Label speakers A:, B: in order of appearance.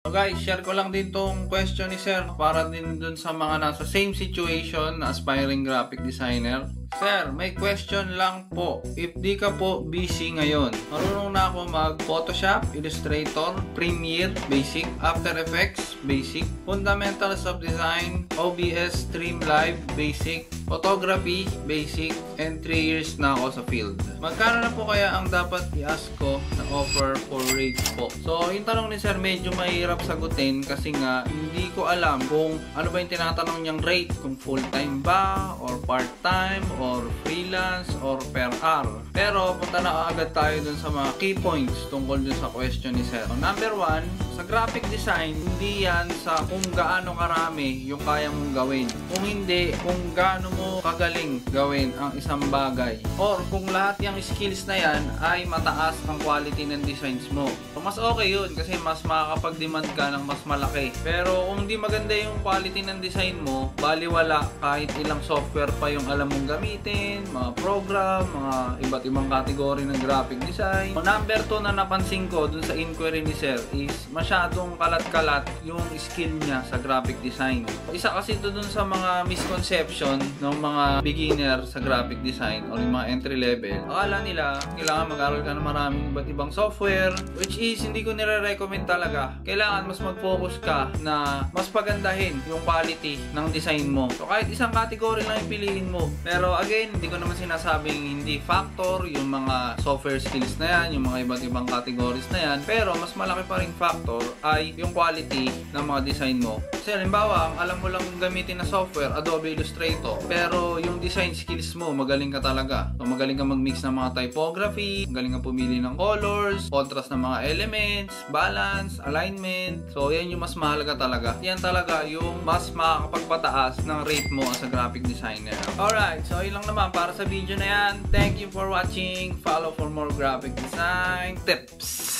A: So guys, share ko lang din tong question ni Sir para din dun sa mga nasa same situation na aspiring graphic designer. Sir, may question lang po. If di ka po busy ngayon, marunong na ako mag-Photoshop, Illustrator, Premiere, Basic, After Effects, Basic, Fundamentals of Design, OBS, Streamlive, Basic, Photography, Basic, and 3 years na ako sa field. Magkano na po kaya ang dapat i-ask ko na offer for rate po? So, yung tanong ni Sir medyo mahirap sagutin kasi nga hindi ko alam kung ano ba yung tinatanong niyang rate, kung full-time ba, or part-time, or freelance, or per hour. Pero punta na agad tayo dun sa mga key points tungkol dun sa question ni Sir. So, number 1, sa graphic design, hindi yan sa kung gaano karami yung kaya mong gawin. Kung hindi, kung gaano mo kagaling gawin ang isang bagay. Or kung lahat yung skills na yan ay mataas ang quality ng designs mo. So, mas okay yun kasi mas makakapag-demand ka ng mas malaki. Pero kung hindi maganda yung quality ng design mo, baliwala kahit ilang software pa yung alam mong gamitin, mga program, mga iba't ibang category ng graphic design. So, number 2 na napansin ko dun sa inquiry ni Sir is masyadong kalat-kalat yung skill niya sa graphic design. Isa kasi ito dun sa mga misconception ng mga beginner sa graphic design o yung mga entry level. Akala nila kailangan mag-aral ka ng maraming iba't ibang software, which is hindi ko nire-recommend talaga. Kailangan mas mag-focus ka na mas pagandahin yung quality ng design mo. So kahit isang category lang yung piliin mo. Pero again, hindi ko naman sinasabing hindi factor yung mga software skills na yan, yung mga iba't ibang categories na yan. Pero mas malaki pa ring factor ay yung quality ng mga design mo. Kasi halimbawa, ang alam mo lang gamitin na software, Adobe Illustrator, pero yung design skills mo, magaling ka talaga. So, magaling ka mag-mix ng mga typography, magaling ka pumili ng colors, contrast ng mga elements, balance, alignment. So, yan yung mas mahalaga talaga. Yan talaga yung mas makakapagpataas ng rate mo as a graphic designer. Alright, so yun lang naman para sa video na yan. Thank you for watching. Follow for more graphic design tips.